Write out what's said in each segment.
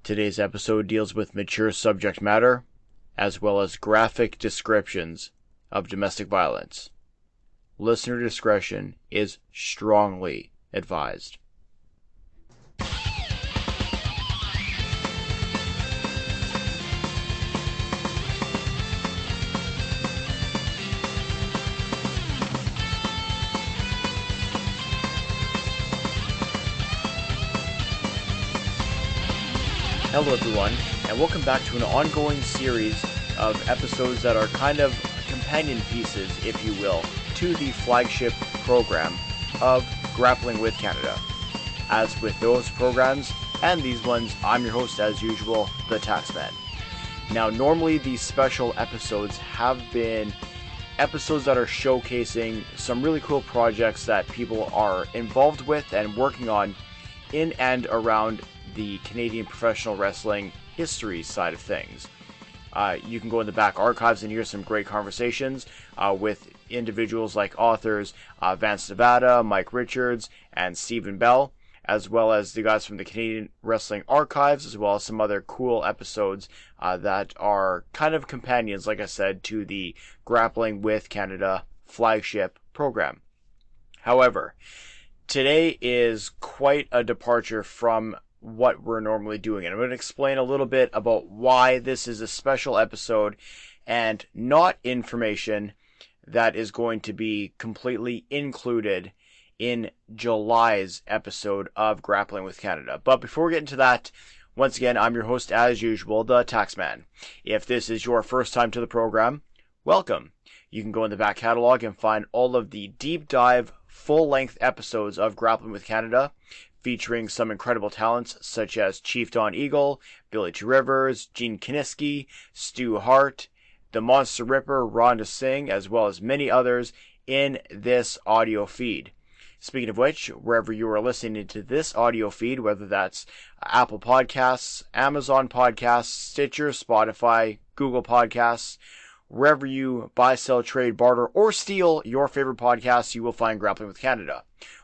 Today's episode deals with mature subject matter, as well as graphic descriptions of domestic violence. Listener discretion is strongly advised. Hello everyone, and welcome back to an ongoing series of episodes that are kind of companion pieces, if you will, to the flagship program of Grappling With Canada. As with those programs and these ones, I'm your host as usual, the Taxman. Now, normally these special episodes have been episodes that are showcasing some really cool projects that people are involved with and working on in and around the Canadian professional wrestling history side of things. You can go in the back archives and hear some great conversations with individuals like authors Vance Nevada, Mike Richards, and Stephen Bell, as well as the guys from the Canadian Wrestling Archives, as well as some other cool episodes that are kind of companions, like I said, to the Grappling With Canada flagship program. However, today is quite a departure from what we're normally doing, and I'm going to explain a little bit about why this is a special episode and not information that is going to be completely included in July's episode of Grappling With Canada. But before we get into that, once again, I'm your host as usual, the Taxman. If this is your first time to the program, welcome. You can go in the back catalog and find all of the deep dive, full-length episodes of Grappling With Canada, featuring some incredible talents such as Chief Don Eagle, Billy Two Rivers, Gene Kiniski, Stu Hart, the Monster Ripper, Rhonda Singh, as well as many others in this audio feed. Speaking of which, wherever you are listening to this audio feed, whether that's Apple Podcasts, Amazon Podcasts, Stitcher, Spotify, Google Podcasts, wherever you buy, sell, trade, barter, or steal your favorite podcasts, you will find Grappling With Canada.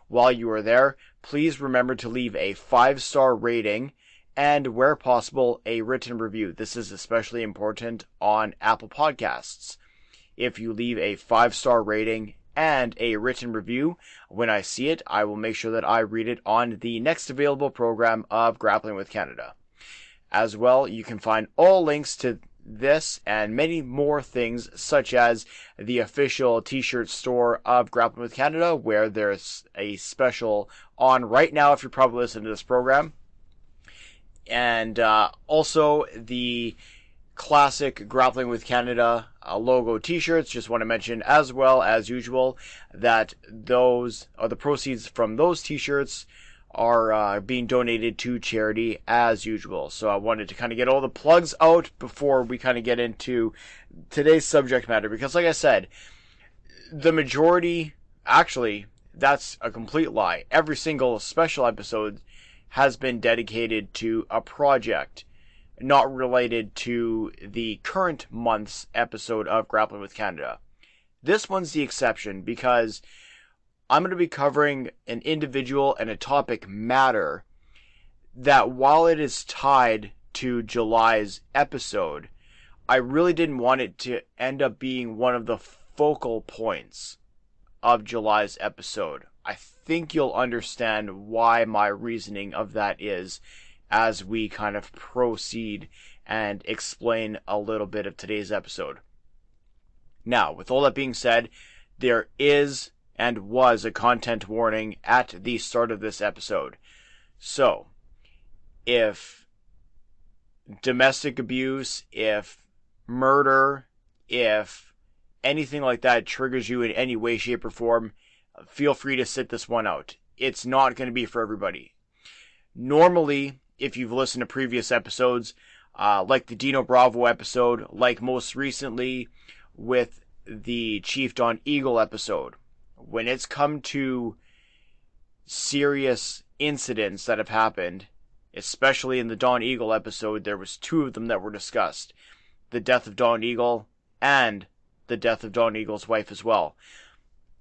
While you are there, please remember to leave a 5-star rating and, where possible, a written review. This is especially important on Apple Podcasts. If you leave a 5-star rating and a written review, when I see it, I will make sure that I read it on the next available program of Grappling With Canada. As well, you can find all links to this and many more things, such as the official t-shirt store of Grappling With Canada, where there's a special on right now if you're probably listening to this program, and also the classic Grappling With Canada logo t-shirts. Just want to mention, as well as usual, that those are the proceeds from those t-shirts are being donated to charity as usual. So I wanted to kind of get all the plugs out before we kind of get into today's subject matter, because like I said, the majority, actually, that's a complete lie. Every single special episode has been dedicated to a project not related to the current month's episode of Grappling With Canada. This one's the exception because I'm going to be covering an individual and a topic matter that, while it is tied to July's episode, I really didn't want it to end up being one of the focal points of July's episode. I think you'll understand why my reasoning of that is as we kind of proceed and explain a little bit of today's episode. Now, with all that being said, there is and was a content warning at the start of this episode. So, if domestic abuse, if murder, if anything like that triggers you in any way, shape, or form, feel free to sit this one out. It's not going to be for everybody. Normally, if you've listened to previous episodes, like the Dino Bravo episode, like most recently with the Chief Don Eagle episode, when it's come to serious incidents that have happened, especially in the Don Eagle episode, there was 2 of them that were discussed. The death of Don Eagle and the death of Don Eagle's wife as well.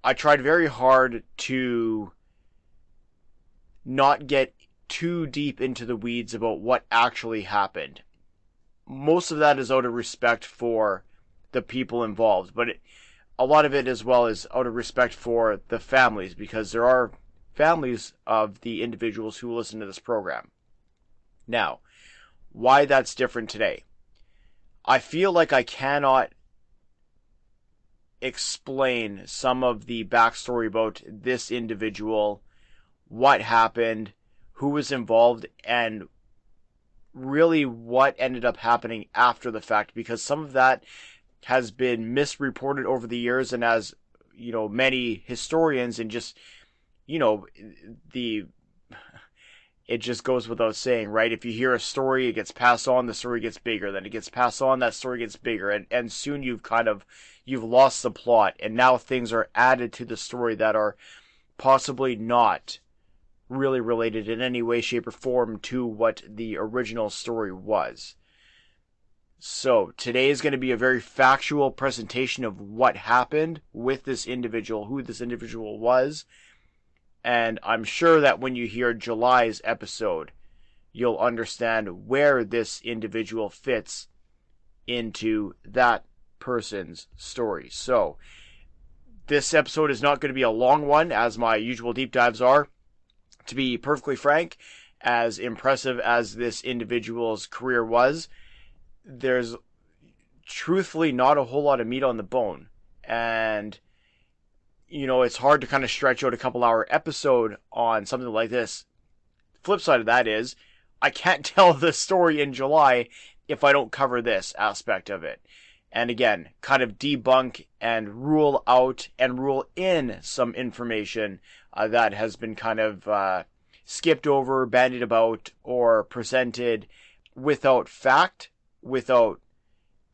I tried very hard to not get too deep into the weeds about what actually happened. Most of that is out of respect for the people involved, but a lot of it as well is out of respect for the families, because there are families of the individuals who listen to this program. Now, why that's different today. I feel like I cannot explain some of the backstory about this individual, what happened, who was involved, and really what ended up happening after the fact, because some of that has been misreported over the years, and as you know, many historians and just, you know, it just goes without saying, right? If you hear a story, it gets passed on, the story gets bigger, then it gets passed on, that story gets bigger, and soon you've lost the plot, and now things are added to the story that are possibly not really related in any way, shape, or form to what the original story was. So today is going to be a very factual presentation of what happened with this individual, who this individual was, and I'm sure that when you hear July's episode, you'll understand where this individual fits into that person's story. So this episode is not going to be a long one, as my usual deep dives are. To be perfectly frank, as impressive as this individual's career was, there's truthfully not a whole lot of meat on the bone. And, you know, it's hard to kind of stretch out a couple-hour episode on something like this. Flip side of that is, I can't tell the story in July if I don't cover this aspect of it. And again, kind of debunk and rule out and rule in some information that has been kind of skipped over, bandied about, or presented without fact, without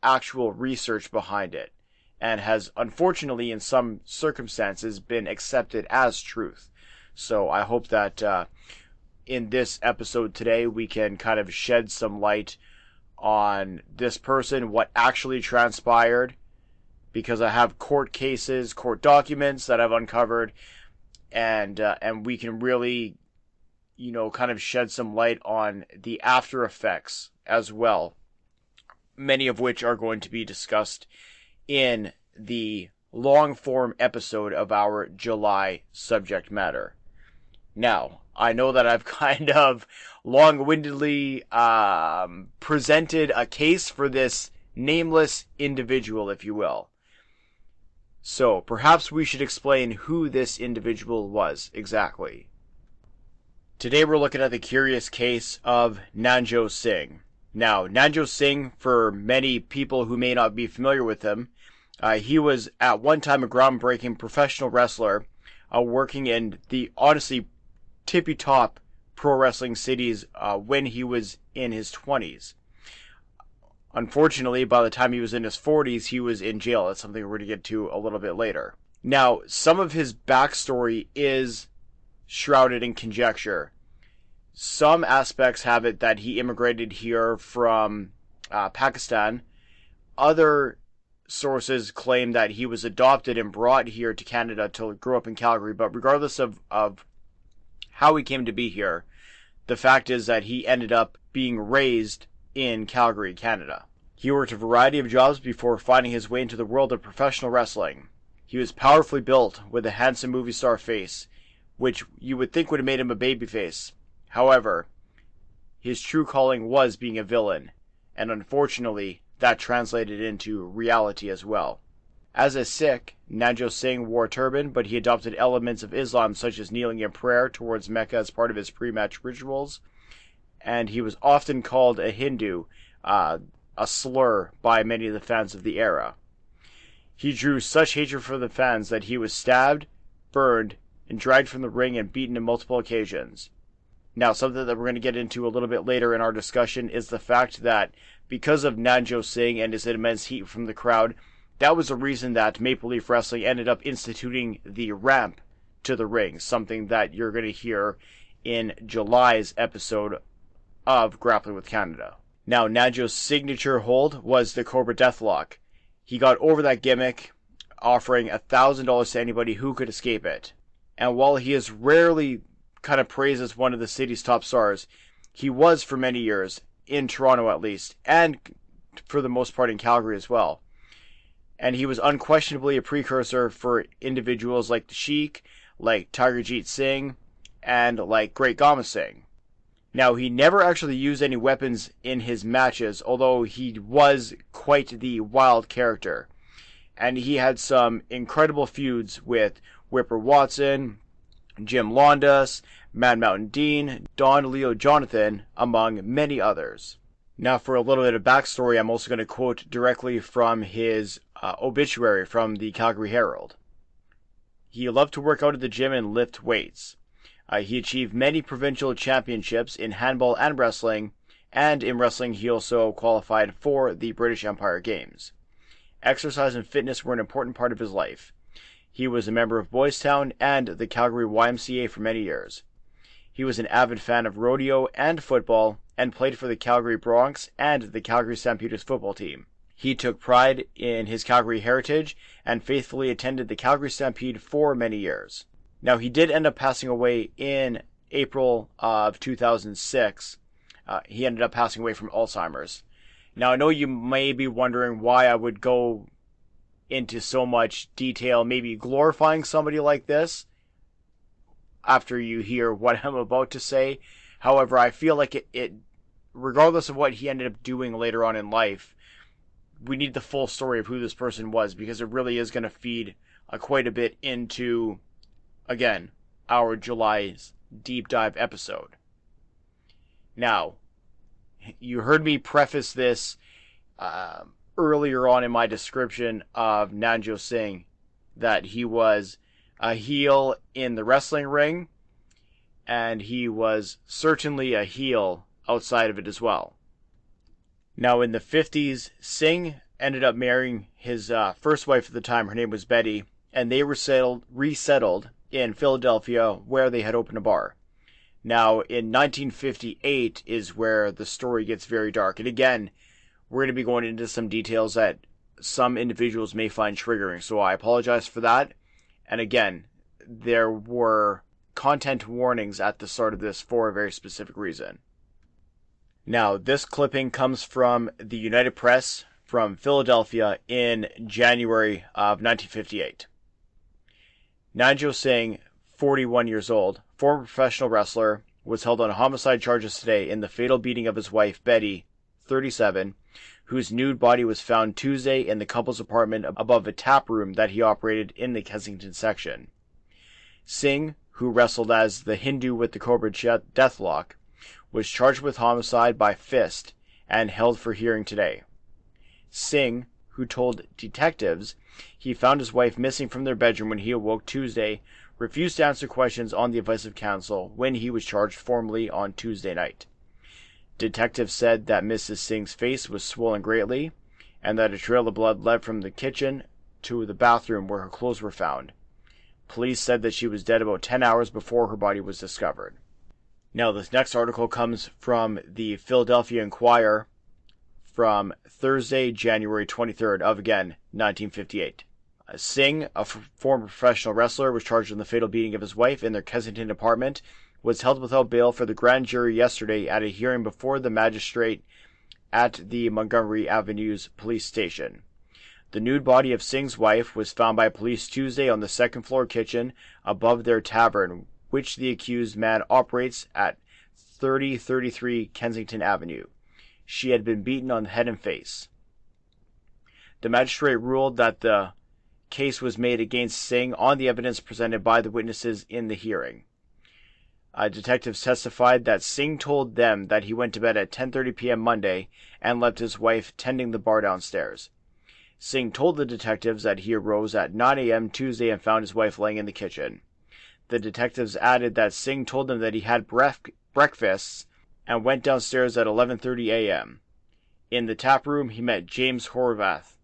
actual research behind it, and has unfortunately in some circumstances been accepted as truth. So I hope that in this episode today we can kind of shed some light on this person, what actually transpired, because I have court cases, court documents that I've uncovered, and we can really, you know, kind of shed some light on the after effects as well, many of which are going to be discussed in the long form episode of our July subject matter. Now, I know that I've kind of long-windedly presented a case for this nameless individual, if you will. So, perhaps we should explain who this individual was exactly. Today we're looking at the curious case of Nanjo Singh. Now, Nanjo Singh, for many people who may not be familiar with him, he was at one time a groundbreaking professional wrestler, working in the honestly tippy-top pro wrestling cities when he was in his 20s. Unfortunately, by the time he was in his 40s, he was in jail. That's something we're going to get to a little bit later. Now, some of his backstory is shrouded in conjecture. Some aspects have it that he immigrated here from Pakistan. Other sources claim that he was adopted and brought here to Canada to grow up in Calgary. But regardless of how he came to be here, the fact is that he ended up being raised in Calgary, Canada. He worked a variety of jobs before finding his way into the world of professional wrestling. He was powerfully built with a handsome movie star face, which you would think would have made him a babyface. However, his true calling was being a villain, and unfortunately, that translated into reality as well. As a Sikh, Nanjo Singh wore a turban, but he adopted elements of Islam such as kneeling in prayer towards Mecca as part of his pre-match rituals, and he was often called a Hindu, a slur by many of the fans of the era. He drew such hatred for the fans that he was stabbed, burned, and dragged from the ring and beaten on multiple occasions. Now, something that we're going to get into a little bit later in our discussion is the fact that because of Nanjo Singh and his immense heat from the crowd, that was the reason that Maple Leaf Wrestling ended up instituting the ramp to the ring, something that you're going to hear in July's episode of Grappling with Canada. Now, Nanjo's signature hold was the Cobra Deathlock. He got over that gimmick, offering $1,000 to anybody who could escape it. And while he is rarely kind of praised as one of the city's top stars. He was for many years, in Toronto at least, and for the most part in Calgary as well. And he was unquestionably a precursor for individuals like the Sheik, like Tigerjeet Singh, and like Great Gama Singh. Now, he never actually used any weapons in his matches, although he was quite the wild character. And he had some incredible feuds with Whipper Watson, Jim Londas, Mad Mountain Dean, Don Leo Jonathan, among many others. Now, for a little bit of backstory, I'm also going to quote directly from his obituary from the Calgary Herald. He loved to work out at the gym and lift weights. He achieved many provincial championships in handball and wrestling, and in wrestling he also qualified for the British Empire Games. Exercise and fitness were an important part of his life. He was a member of Boys Town and the Calgary YMCA for many years. He was an avid fan of rodeo and football, and played for the Calgary Bronx and the Calgary Stampeders football team. He took pride in his Calgary heritage and faithfully attended the Calgary Stampede for many years. Now, he did end up passing away in April of 2006. He ended up passing away from Alzheimer's. Now, I know you may be wondering why I would go into so much detail, maybe glorifying somebody like this, after you hear what I'm about to say. However, I feel like it regardless of what he ended up doing later on in life, we need the full story of who this person was, because it really is going to feed quite a bit into, again, our July's deep dive episode. Now, you heard me preface this earlier on in my description of Nanjo Singh, that he was a heel in the wrestling ring, and he was certainly a heel outside of it as well. Now, in the 50s, Singh ended up marrying his first wife at the time. Her name was Betty, and they resettled in Philadelphia, where they had opened a bar. Now, in 1958 is where the story gets very dark. And again, we're going to be going into some details that some individuals may find triggering, so I apologize for that. And again, there were content warnings at the start of this for a very specific reason. Now, this clipping comes from the United Press from Philadelphia in January of 1958. Nanjo Singh, 41 years old, former professional wrestler, was held on homicide charges today in the fatal beating of his wife, Betty, 37, whose nude body was found Tuesday in the couple's apartment above a tap room that he operated in the Kensington section. Singh, who wrestled as the Hindu with the Cobra Deathlock, was charged with homicide by fist and held for hearing today. Singh, who told detectives he found his wife missing from their bedroom when he awoke Tuesday, refused to answer questions on the advice of counsel when he was charged formally on Tuesday night. Detectives said that Mrs. Singh's face was swollen greatly, and that a trail of blood led from the kitchen to the bathroom where her clothes were found. Police said that she was dead about 10 hours before her body was discovered. Now, this next article comes from the Philadelphia Inquirer from Thursday, January 23rd of, again, 1958. Singh, a former professional wrestler, was charged in the fatal beating of his wife in their Kensington apartment, was held without bail for the grand jury yesterday at a hearing before the magistrate at the Montgomery Avenue's police station. The nude body of Singh's wife was found by police Tuesday on the second-floor kitchen above their tavern, which the accused man operates at 3033 Kensington Avenue. She had been beaten on the head and face. The magistrate ruled that the case was made against Singh on the evidence presented by the witnesses in the hearing. Detectives testified that Singh told them that he went to bed at 10:30 p.m. Monday and left his wife tending the bar downstairs. Singh told the detectives that he arose at 9 a.m. Tuesday and found his wife laying in the kitchen. The detectives added that Singh told them that he had breakfasts and went downstairs at 11:30 a.m. In the tap room, he met James Horvath,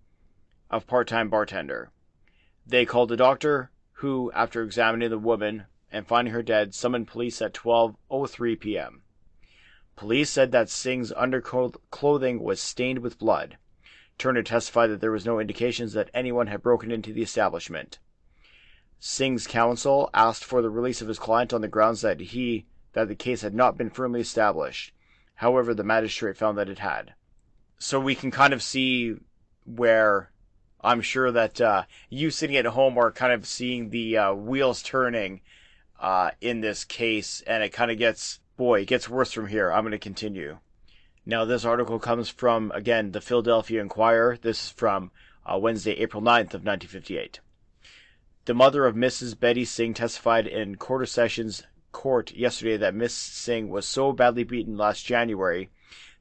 a part-time bartender. They called a doctor, who, after examining the woman and finding her dead, summoned police at 12:03 p.m. Police said that Singh's underclothing was stained with blood. Turner testified that there was no indications that anyone had broken into the establishment. Singh's counsel asked for the release of his client on the grounds that the case had not been firmly established. However, the magistrate found that it had. So we can kind of see where I'm sure that you sitting at home are kind of seeing the wheels turning in this case, and it kind of gets worse from here. I'm going to continue. Now, this article comes from, again, the Philadelphia Inquirer. This is from Wednesday, April 9th of 1958. The mother of Mrs. Betty Singh testified in Quarter Sessions Court yesterday that Miss Singh was so badly beaten last January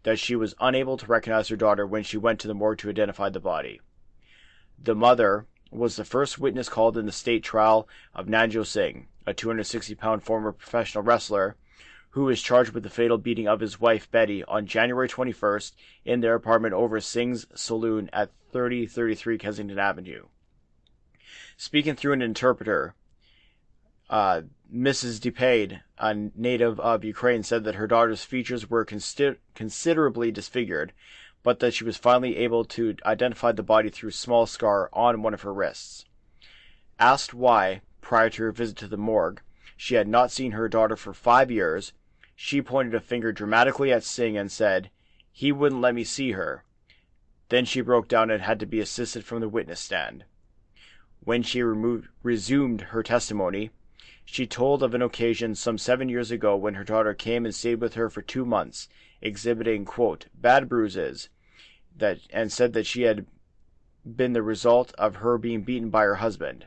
that she was unable to recognize her daughter when she went to the morgue to identify the body. The mother was the first witness called in the state trial of Nanjo Singh, a 260-pound former professional wrestler who is charged with the fatal beating of his wife Betty on January 21st in their apartment over Singh's saloon at 3033 Kensington Avenue. Speaking through an interpreter, Mrs. DePade, a native of Ukraine, said that her daughter's features were considerably disfigured, but that she was finally able to identify the body through a small scar on one of her wrists. Asked why, prior to her visit to the morgue, she had not seen her daughter for 5 years, she pointed a finger dramatically at Singh and said, "He wouldn't let me see her." Then she broke down and had to be assisted from the witness stand. When she resumed her testimony, she told of an occasion some 7 years ago when her daughter came and stayed with her for 2 months, exhibiting, quote, bad bruises, and said that she had been the result of her being beaten by her husband.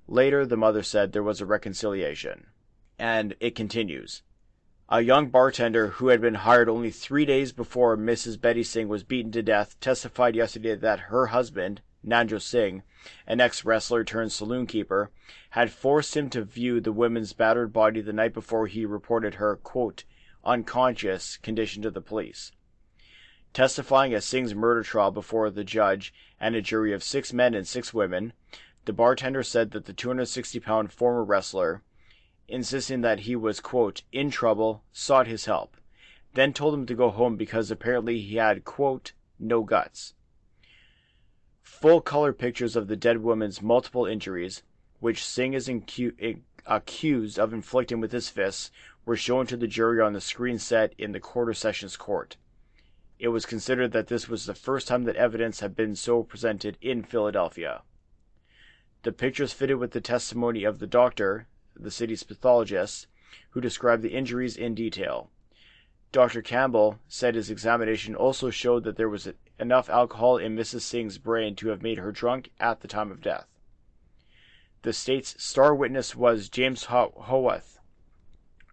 Later, the mother said there was a reconciliation. And it continues. A young bartender who had been hired only 3 days before Mrs. Betty Singh was beaten to death testified yesterday that her husband, Nanjo Singh, an ex-wrestler turned saloon keeper, had forced him to view the woman's battered body the night before he reported her, quote, unconscious condition to the police. Testifying at Singh's murder trial before the judge and a jury of 6 men and 6 women, the bartender said that the 260-pound former wrestler, insisting that he was, quote, in trouble, sought his help, then told him to go home because apparently he had, quote, no guts. Full color pictures of the dead woman's multiple injuries, which Singh is accused of inflicting with his fists, were shown to the jury on the screen set in the Quarter Sessions Court. It was considered that this was the first time that evidence had been so presented in Philadelphia. The pictures fitted with the testimony of the doctor, the city's pathologist, who described the injuries in detail. Dr. Campbell said his examination also showed that there was enough alcohol in Mrs. Singh's brain to have made her drunk at the time of death. The state's star witness was James Howarth,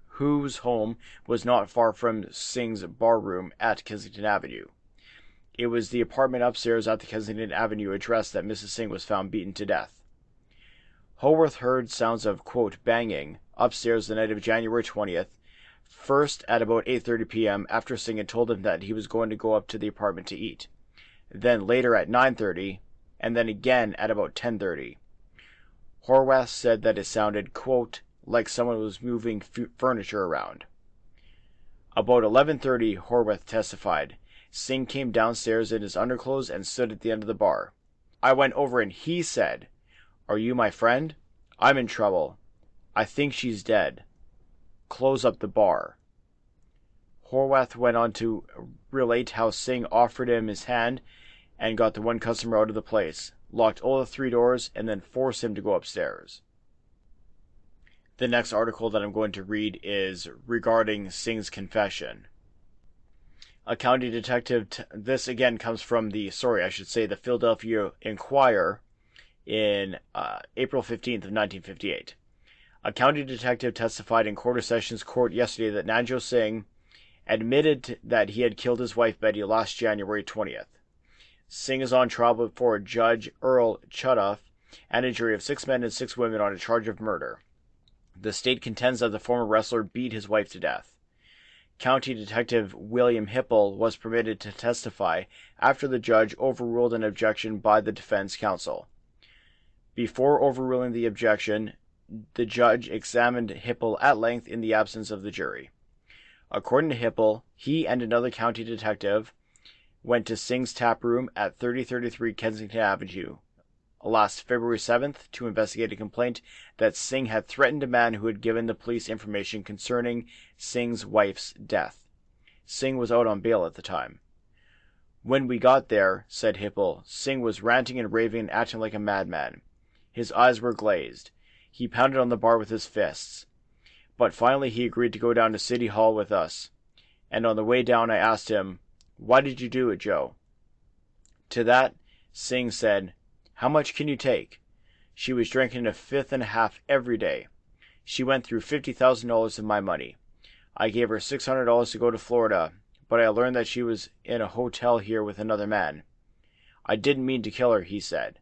whose home was not far from Singh's barroom at Kensington Avenue. It was the apartment upstairs at the Kensington Avenue address that Mrs. Singh was found beaten to death. Howarth heard sounds of, quote, banging upstairs the night of January 20th, first at about 8:30 p.m. after Singh had told him that he was going to go up to the apartment to eat, then later at 9:30, and then again at about 10:30. Horwath said that it sounded, quote, like someone was moving furniture around. About 11:30, Horwath testified, Singh came downstairs in his underclothes and stood at the end of the bar. I went over and he said, "Are you my friend? I'm in trouble. I think she's dead. Close up the bar." Horwath went on to relate how Singh offered him his hand and got the one customer out of the place, locked all the 3 doors, and then forced him to go upstairs. The next article that I'm going to read is regarding Singh's confession. A county detective, this again comes from the Philadelphia Inquirer in April 15th of 1958. A county detective testified in Quarter Sessions Court yesterday that Nanjo Singh admitted that he had killed his wife Betty last January 20th. Singh is on trial before Judge Earl Chudoff and a jury of 6 men and 6 women on a charge of murder. The state contends that the former wrestler beat his wife to death. County Detective William Hipple was permitted to testify after the judge overruled an objection by the defense counsel. Before overruling the objection, the judge examined Hipple at length in the absence of the jury. According to Hipple, he and another county detective went to Singh's tap room at 3033 Kensington Avenue last February 7th to investigate a complaint that Singh had threatened a man who had given the police information concerning Singh's wife's death. Singh was out on bail at the time. When we got there, said Hipple, Singh was ranting and raving and acting like a madman. His eyes were glazed. He pounded on the bar with his fists. But finally he agreed to go down to City Hall with us. And on the way down I asked him, "Why did you do it, Joe?" To that, Singh said, "How much can you take?" She was drinking a fifth and a half every day. She went through $50,000 of my money. I gave her $600 to go to Florida, but I learned that she was in a hotel here with another man. I didn't mean to kill her, he said.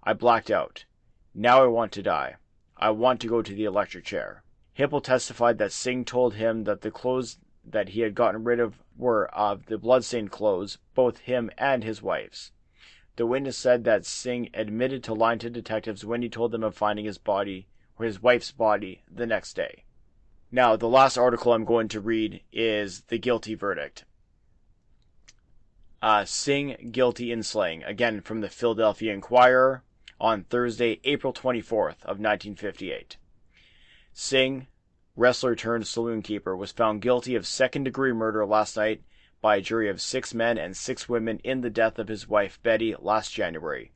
I blacked out. Now I want to die. I want to go to the electric chair. Hipple testified that Singh told him that the clothes that he had gotten rid of were of the bloodstained clothes, both him and his wife's. The witness said that Singh admitted to lying to detectives when he told them of finding his body, or his wife's body, the next day. Now, the last article I'm going to read is the guilty verdict. Singh guilty in slaying, again from the Philadelphia Inquirer, on Thursday, April 24th of 1958. Singh, wrestler turned saloon keeper, was found guilty of second-degree murder last night by a jury of 6 men and 6 women in the death of his wife Betty last January.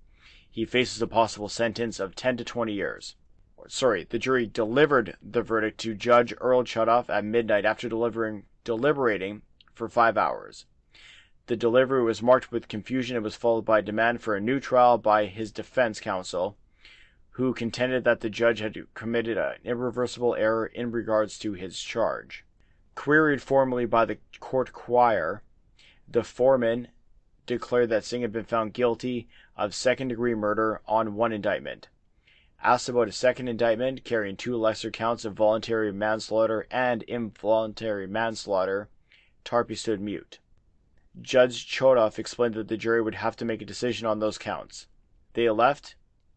He faces a possible sentence of 10 to 20 years. The jury delivered the verdict to Judge Earl Chutoff at midnight after deliberating for 5 hours. The delivery was marked with confusion and was followed by a demand for a new trial by his defense counsel, who contended that the judge had committed an irreversible error in regards to his charge. Queried formally by the court crier, the foreman declared that Singh had been found guilty of second-degree murder on 1 indictment. Asked about a second indictment carrying 2 lesser counts of voluntary manslaughter and involuntary manslaughter, Tarpey stood mute. Judge Chodoff explained that the jury would have to make a decision on those counts. They left,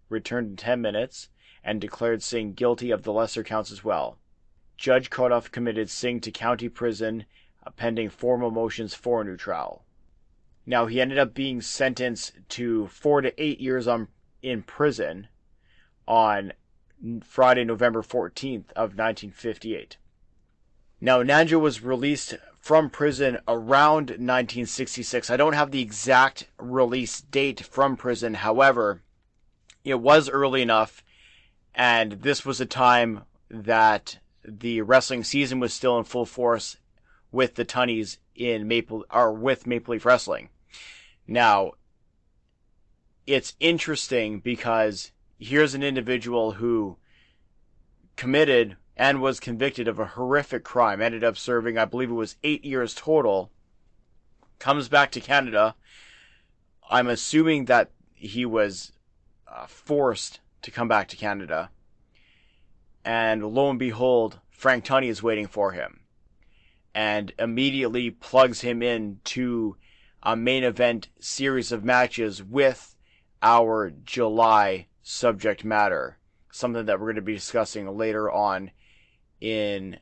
returned in 10 minutes, and declared Singh guilty of the lesser counts as well. Judge Chodoff committed Singh to county prison pending formal motions for a new trial. Now, he ended up being sentenced to 4 to 8 years in prison on Friday, November 14th of 1958. Now, Nanjo was released from prison around 1966. I don't have the exact release date from prison. However, it was early enough, and this was a time that the wrestling season was still in full force with the Tunneys with Maple Leaf Wrestling. Now, it's interesting because here's an individual who committed and was convicted of a horrific crime, ended up serving, I believe it was 8 years total, comes back to Canada. I'm assuming that he was forced to come back to Canada. And lo and behold, Frank Tunney is waiting for him. And immediately plugs him into a main event series of matches with our July subject matter. Something that we're going to be discussing later on in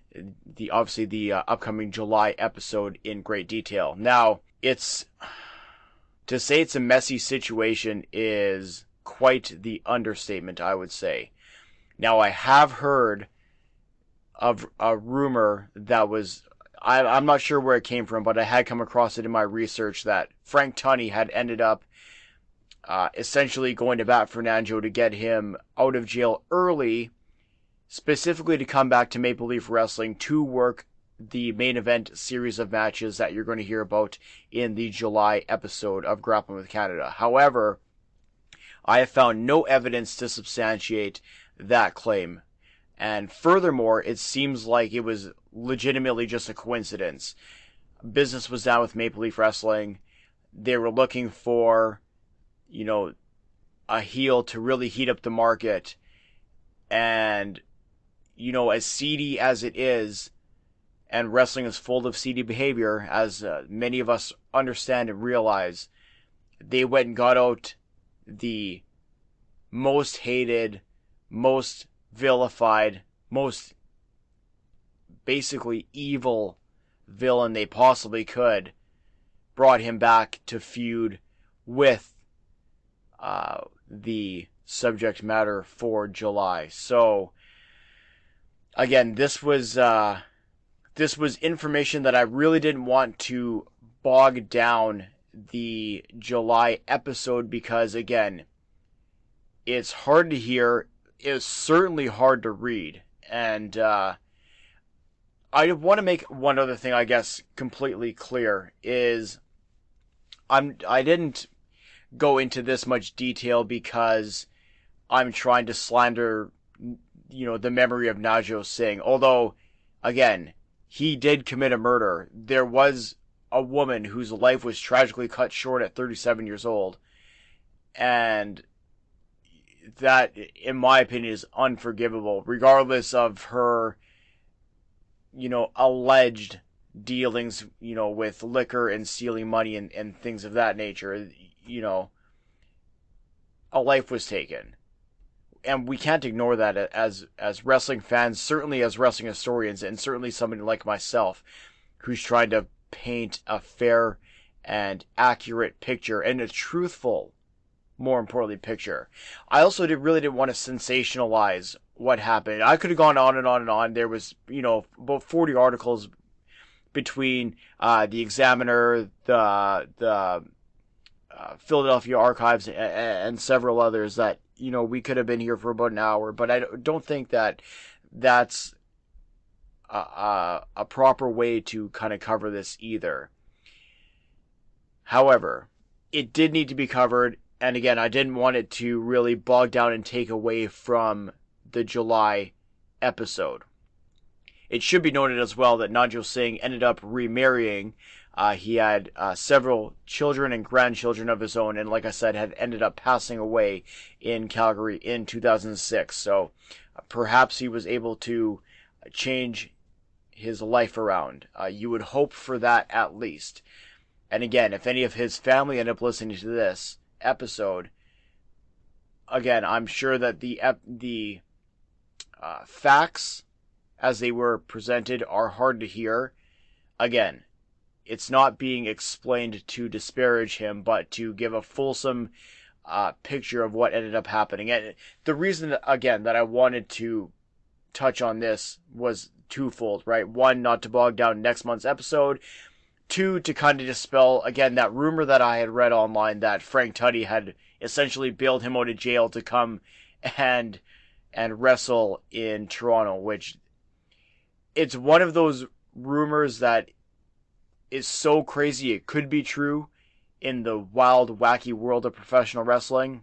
the upcoming July episode in great detail. Now, to say it's a messy situation is quite the understatement, I would say. Now, I have heard of a rumor that was, I'm not sure where it came from, but I had come across it in my research that Frank Tunney had ended up essentially going to bat for Nanjo to get him out of jail early, specifically to come back to Maple Leaf Wrestling to work the main event series of matches that you're going to hear about in the July episode of Grappling with Canada. However, I have found no evidence to substantiate that claim. And furthermore, it seems like it was legitimately just a coincidence. Business was down with Maple Leaf Wrestling. They were looking for, a heel to really heat up the market. And, as seedy as it is, and wrestling is full of seedy behavior, as many of us understand and realize, they went and got out the most hated, most vilified, most basically evil villain they possibly could, brought him back to feud with the subject matter for July. So again, this was information that I really didn't want to bog down the July episode because, again, it's hard to hear. It's certainly hard to read. And I want to make one other thing, I guess, completely clear is I didn't go into this much detail because I'm trying to slander, the memory of Nanjo Singh. Although, again, he did commit a murder. There was a woman whose life was tragically cut short at 37 years old. And that, in my opinion, is unforgivable, regardless of her, alleged dealings, with liquor and stealing money and things of that nature. A life was taken. And we can't ignore that as wrestling fans, certainly as wrestling historians, and certainly somebody like myself who's trying to paint a fair and accurate picture and a truthful, more importantly, picture. I also really didn't want to sensationalize what happened. I could have gone on and on and on. There was, about 40 articles between the Examiner, the Philadelphia Archives, and several others that, we could have been here for about an hour, but I don't think that that's a proper way to kind of cover this either. However, it did need to be covered, and again, I didn't want it to really bog down and take away from the July episode. It should be noted as well that Nanjo Singh ended up remarrying. He had several children and grandchildren of his own, and like I said, had ended up passing away in Calgary in 2006. So perhaps he was able to change his life around. You would hope for that at least. And again, if any of his family end up listening to this episode, again, I'm sure that the facts as they were presented are hard to hear. Again, it's not being explained to disparage him, but to give a fulsome picture of what ended up happening. And the reason, again, that I wanted to touch on this was twofold, right? One, not to bog down next month's episode. Two, to kind of dispel, again, that rumor that I had read online that Frank Tunney had essentially bailed him out of jail to come and wrestle in Toronto, which it's one of those rumors that is so crazy it could be true in the wild, wacky world of professional wrestling,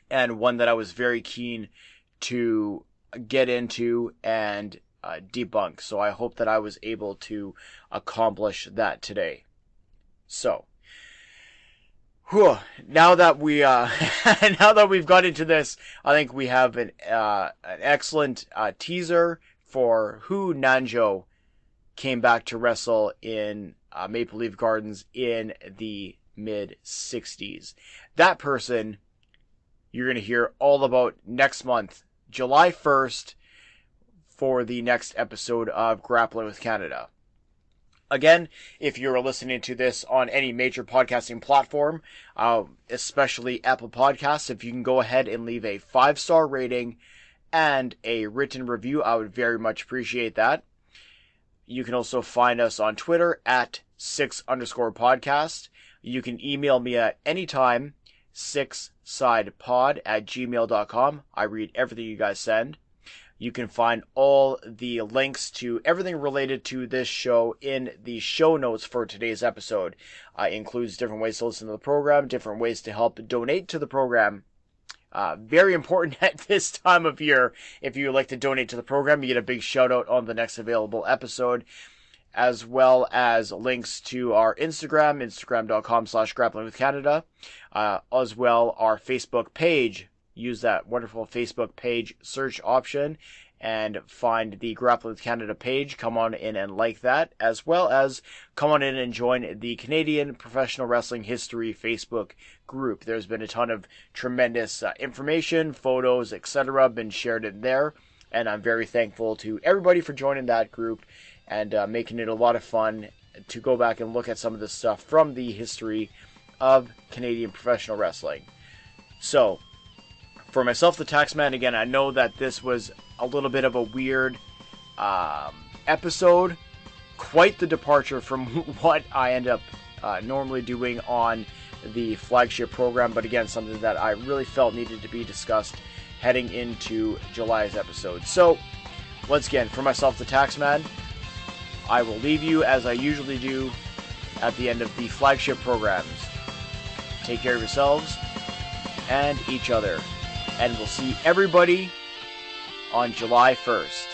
and one that I was very keen to get into and debunk. So I hope that I was able to accomplish that today. So, now that we now that we've got into this, I think we have an excellent teaser for who Nanjo came back to wrestle in Maple Leaf Gardens in the mid-60s. That person you're going to hear all about next month, July 1st, for the next episode of Grappling with Canada. Again, if you're listening to this on any major podcasting platform, especially Apple Podcasts, if you can go ahead and leave a 5-star rating and a written review, I would very much appreciate that. You can also find us on Twitter at 6_podcast. You can email me at any time, 6sidepod@gmail.com. I read everything you guys send. You can find all the links to everything related to this show in the show notes for today's episode. Includes different ways to listen to the program, different ways to help donate to the program. Very important at this time of year. If you would like to donate to the program, you get a big shout out on the next available episode, as well as links to our instagram.com/grapplingwithcanada, as well our Facebook page. Use that wonderful Facebook page search option and find the Grappling with Canada page. Come on in and like that, as well as come on in and join the Canadian Professional Wrestling History Facebook group. There's been a ton of tremendous information, photos, etc. been shared in there, and I'm very thankful to everybody for joining that group and making it a lot of fun to go back and look at some of this stuff from the history of Canadian professional wrestling. So, For myself, the Taxman, again, I know that this was a little bit of a weird episode. Quite the departure from what I end up normally doing on the flagship program, but again, something that I really felt needed to be discussed heading into July's episode. So, once again, for myself, the Taxman, I will leave you as I usually do at the end of the flagship programs. Take care of yourselves and each other. And we'll see everybody on July 1st.